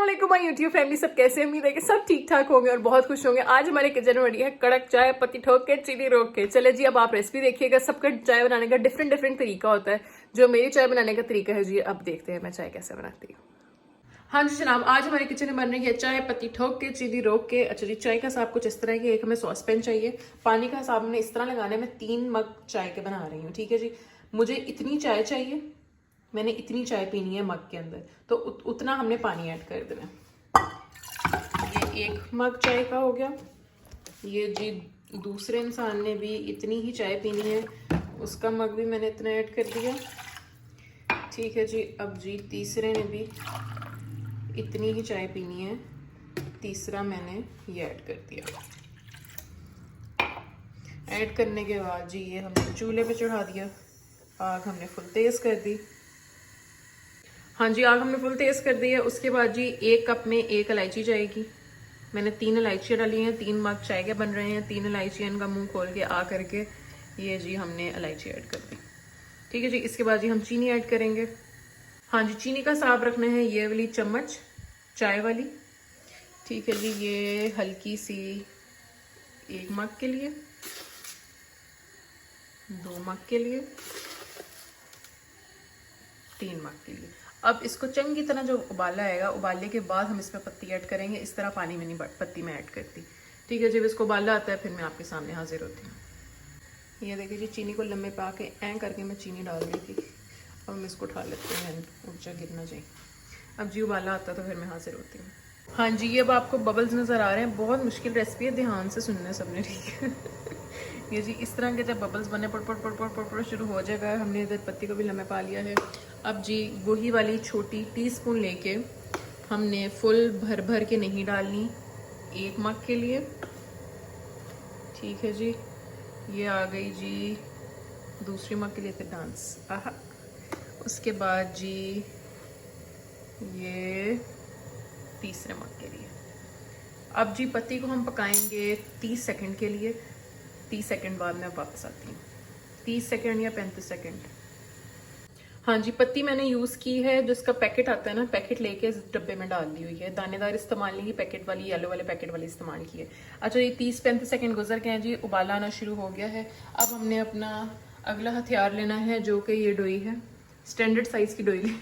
वालेकुम my YouTube family, सब कैसे? उम्मीद है कि सब ठीक ठाक होंगे और बहुत खुश होंगे। आज हमारे किचन में बनी है कड़क चाय, पत्ती ठोक के, चीनी रोक के। चले जी, अब आप रेसिपी देखिएगा। सबका चाय बनाने का डिफरेंट तरीका होता है। जो मेरी चाय बनाने का तरीका है जी, अब देखते हैं मैं चाय कैसे बनाती हूँ। हाँ जी जनाब, आज हमारे किचन में बन रही है चाय पत्ती ठोक के, चीनी रोक के। अच्छा जी, चाय का हिसाब कुछ इस तरह की, एक हमें सॉस पैन चाहिए। पानी का हिसाब हमने इस तरह लगाना है। मैं 3 मग चाय के बना रही हूँ, ठीक है जी। मुझे इतनी चाय चाहिए, मैंने इतनी चाय पीनी है मग के अंदर, तो उतना हमने पानी ऐड कर देना। ये 1 मग चाय का हो गया। ये जी दूसरे इंसान ने भी इतनी ही चाय पीनी है, उसका मग भी मैंने इतना ऐड कर दिया, ठीक है जी। अब जी तीसरे ने भी इतनी ही चाय पीनी है, तीसरा मैंने ये ऐड कर दिया। ऐड करने के बाद जी ये हमने चूल्हे पे चढ़ा दिया। आग हमने फुल तेज कर दी। हाँ जी, आग हमने फुल तेज कर दी है। उसके बाद जी 1 कप में 1 इलायची जाएगी। मैंने 3 इलायचियाँ डाली हैं। 3 मग चाय के बन रहे हैं। 3 इलायचियाँ, इनका मुंह खोल के आ करके ये जी हमने इलायची ऐड कर दी, ठीक है जी। इसके बाद जी हम चीनी ऐड करेंगे। हाँ जी, चीनी का हिसाब रखना है ये वाली चम्मच चाय वाली, ठीक है जी। ये हल्की सी 1 मग के लिए, 2 मग के लिए, 3 मग के लिए। अब इसको चंगी तरह जो उबाला आएगा, उबालने के बाद हम इसमें पत्ती ऐड करेंगे। इस तरह पानी में नहीं पत्ती में ऐड करती, ठीक है। जब इसको उबाला आता है फिर मैं आपके सामने हाजिर होती हूँ। ये देखिए जी, चीनी को लम्बे पा के ऐं करके मैं चीनी डाल दी थी। अब हम इसको उठा लेते हैं, ऊंचा गिरना चाहिए। अब जी उबाला आता है तो फिर मैं हाजिर होती हूँ। हाँ जी, ये अब आपको बबल्स नज़र आ रहे हैं। बहुत मुश्किल रेसिपी है, ध्यान से सुनना है सबने, ठीक है। ये जी इस तरह के जब बबल्स बने पड़ पड़ पड़ पड़ पड़ पड़ शुरू हो जाएगा, हमने इधर पत्ती को भी लम्बे पा लिया है। अब जी वही वाली छोटी टीस्पून लेके हमने फुल भर भर के नहीं डालनी, 1 मग के लिए, ठीक है जी। ये आ गई जी दूसरी मग के लिए फिर डांस, आहा। उसके बाद जी ये तीसरे मग के लिए। अब जी पत्ती को हम पकाएंगे 30 सेकंड के लिए। 30 सेकंड बाद मैं वापस आती हूँ। 30 सेकंड या 35 सेकंड। हाँ जी, पत्ती मैंने यूज़ की है, जिसका पैकेट आता है ना, पैकेट लेके इस डब्बे में डाल दी हुई है। दानेदार इस्तेमाल नहीं की, पैकेट वाली येलो वाले पैकेट वाली इस्तेमाल की है। अच्छा, ये 30-35 सेकंड गुजर गए हैं जी, उबाला आना शुरू हो गया है। अब हमने अपना अगला हथियार लेना है, जो कि ये डोई है। स्टैंडर्ड साइज़ की डोई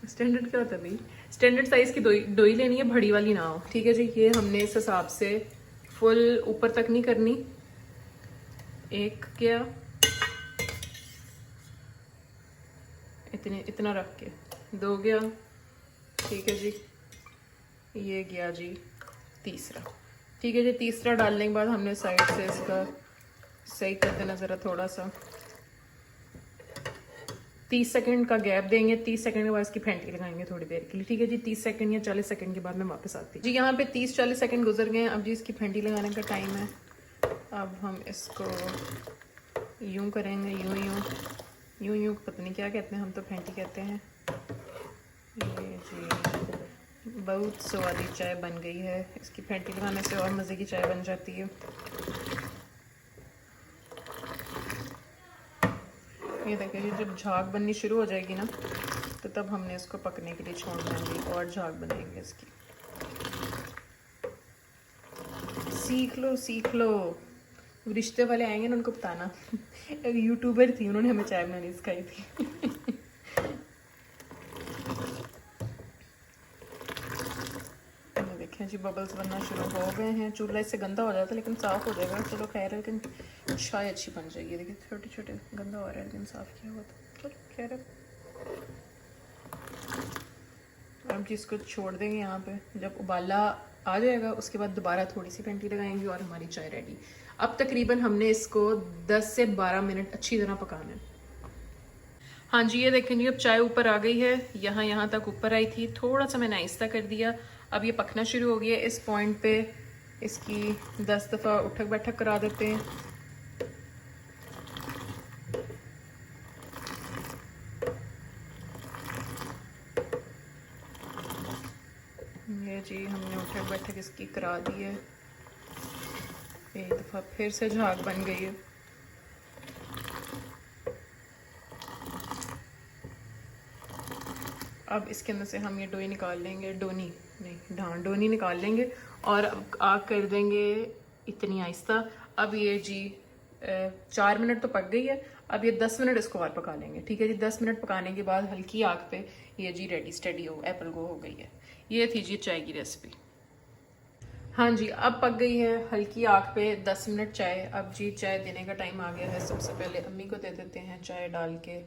स्टैंडर्ड क्या होता है भाई? स्टैंडर्ड साइज़ की डोई लेनी है, बड़ी वाली ना हो, ठीक है जी। ये हमने इस हिसाब से फुल ऊपर तक नहीं करनी। 1 किया, इतना रख के 2 गया, ठीक है जी। ये गया जी तीसरा, ठीक है जी। तीसरा डालने के बाद हमने साइड से इसका सही कर देना ज़रा थोड़ा सा। 30 सेकंड का गैप देंगे। 30 सेकंड के बाद इसकी फेंटी लगाएंगे थोड़ी देर के लिए, ठीक है जी। 30 सेकंड या 40 सेकंड के बाद मैं वापस आती हूँ जी। यहाँ पे 30-40 सेकंड गुजर गए हैं। अब जी इसकी फेंटी लगाने का टाइम है। अब हम इसको यूं करेंगे, यूं पता नहीं क्या कहते हैं, हम तो फेंटी कहते हैं। ये जी बहुत स्वादी चाय बन गई है। इसकी फेंटी लगाने से और मज़े की चाय बन जाती है। ये देखिए जी, जब झाग बननी शुरू हो जाएगी ना, तो तब हमने इसको पकने के लिए छोड़ देंगे और झाग बनाएंगे इसकी। सीख लो, रिश्ते वाले आएंगे ना, उनको बताना। एक यूट्यूबर थी, उन्होंने हमें चाय बनानी सिखाई थी। देखें जी, बबल्स बनना शुरू हो गए हैं। चूल्हा इससे गंदा हो जाता है लेकिन साफ़ हो जाएगा, चलो खैर है, लेकिन चाय अच्छी बन जाएगी। देखिए छोटे छोटे गंदा हो रहा है लेकिन साफ़ किया हुआ था, चलो खैर है। अब जी इसको छोड़ देंगे यहाँ पे। जब उबाला आ जाएगा उसके बाद दोबारा थोड़ी सी फेंटी लगाएंगे और हमारी चाय रेडी। अब तकरीबन हमने इसको 10 से 12 मिनट अच्छी तरह पकाना है। हाँ जी, ये देखें जी, अब चाय ऊपर आ गई है। यहाँ तक ऊपर आई थी, थोड़ा सा मैंने आहिस्ता कर दिया। अब ये पकना शुरू हो गया। इस पॉइंट पे इसकी 10 दफ़ा उठक बैठक करा देते हैं। ये जी हमने उठक बैठक इसकी करा दी है। एक दफ़ा फिर से झाग बन गई है। अब इसके अंदर से हम ये डोई निकाल लेंगे, डोनी नहीं, हाँ डोनी निकाल लेंगे और अब आग कर देंगे इतनी आहिस्ता। अब ये जी 4 मिनट तो पक गई है, अब ये 10 मिनट इसको और पका लेंगे। ठीक है जी, 10 मिनट पकाने के बाद हल्की आग पे ये जी रेडी स्टेडी हो एप्पल गो हो गई है। ये थी जी चाय की रेसिपी। हाँ जी, अब पक गई है हल्की आग पे 10 मिनट चाय। अब जी चाय देने का टाइम आ गया है। सबसे पहले अम्मी को दे देते हैं चाय डाल के।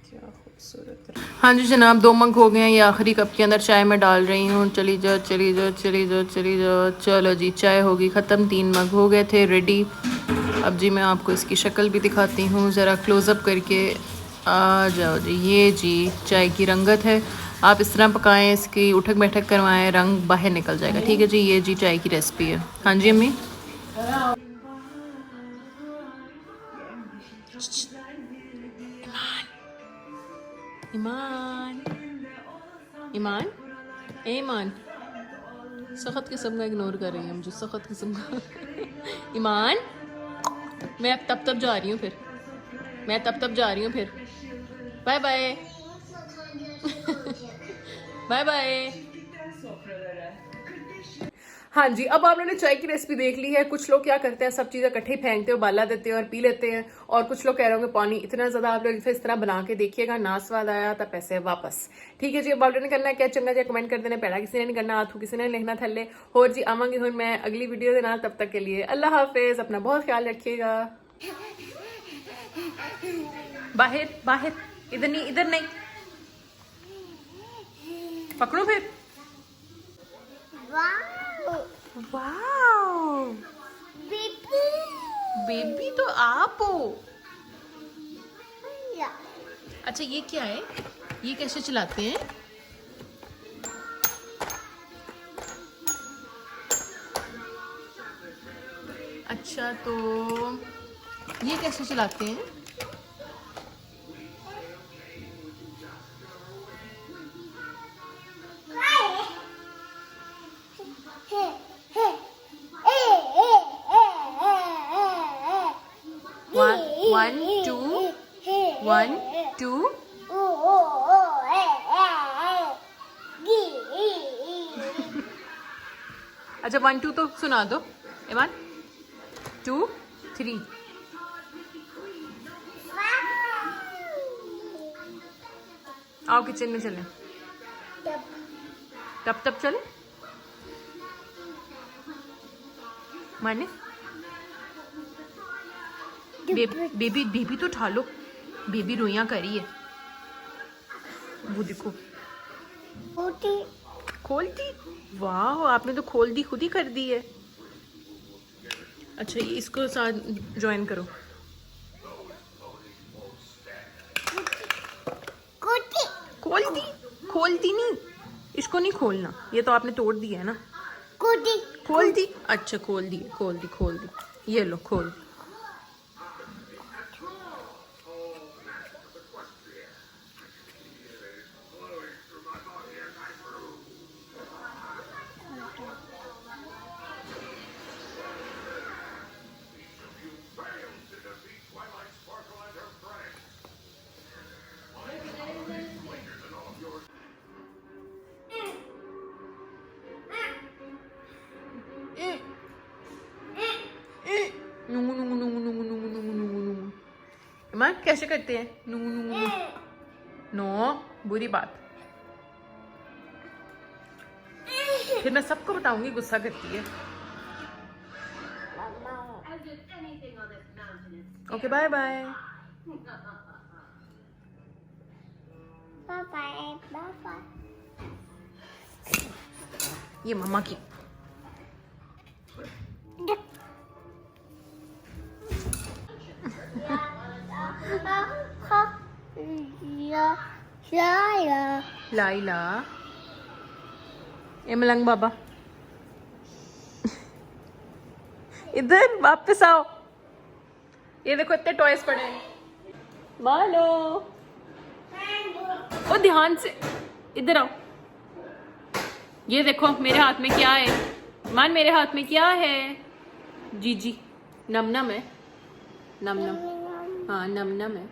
क्या खूबसूरत। हाँ जी जनाब, 2 मग हो गए हैं। ये आखिरी कप के अंदर चाय मैं डाल रही हूँ। चली जाओ चली जाओ चली जाओ चली जाओ। चलो जी चाय होगी ख़त्म। 3 मग हो गए थे रेडी। अब जी मैं आपको इसकी शक्ल भी दिखाती हूँ ज़रा क्लोज़अप करके। आ जाओ जी, ये जी चाय की रंगत है। आप इस तरह पकाएं, इसकी उठक बैठक करवाएं, रंग बाहर निकल जाएगा। ठीक है जी, ये जी चाय की रेसिपी है। हाँ जी अम्मी। ईमान ईमान ईमान सख्त किस्म का इग्नोर कर रही है मुझे, सख्त किस्म का। ईमान मैं अब तब जा रही हूँ फिर, मैं तब जा रही हूँ फिर। Bye bye. Bye bye. हाँ जी, अब आप लोगों ने चाय की रेसिपी देख ली है। कुछ लोग क्या करते हैं, सब चीज़ें इकट्ठे ही फेंकते हैं, उबाला देते हैं और पी लेते हैं। और कुछ लोग कह रहे होंगे पानी इतना ज़्यादा। आप लोग इसे इस तरह बना के देखिएगा, ना स्वाद आया तो पैसे वापस। ठीक है जी, अब आप लोगों ने करना है क्या, चंगा जी कमेंट कर देना। पैड़ा किसी ने नहीं करना, हाथों किसी ने लिखना थल्ले। और जी आवांगी हूँ मैं अगली वीडियो देना। तब तक के लिए अल्लाह हाफिज़, अपना बहुत ख्याल रखिएगा। बाहर बाहर, इधर नहीं इधर नहीं, पकड़ो फिर। वाओ बेबी, बेबी तो आप हो। अच्छा ये क्या है, ये कैसे चलाते हैं? अच्छा तो ये कैसे चलाते हैं? One, two. अच्छा 1 2 तो सुना दो। 1 2 3। आओ किचन में चलें। तब चले माने। बेबी तो उठा लो, बेबी रोइयां करी है। वो देखो खोलती। वाह आपने तो खोल दी, खुद ही कर दी है। अच्छा ये इसको साथ ज्वाइन करो। खोलती नहीं, इसको नहीं खोलना, ये तो आपने तोड़ दिया है ना। खोल दी। अच्छा खोल दी। ये लो खोल। ईमान कैसे करते हैं? नो बुरी बात। फिर मैं सबको बताऊंगी, गुस्सा करती है। Okay bye bye. ये मम्मा की। लाइला ए मलंग बाबा इधर वापस आओ। ये देखो इतने टॉयज पड़े हैं। मानो ओ ध्यान से इधर आओ। ये देखो मेरे हाथ में क्या है। मान मेरे हाथ में क्या है? जीजी नम नम है, नम नम, हाँ नम नम है।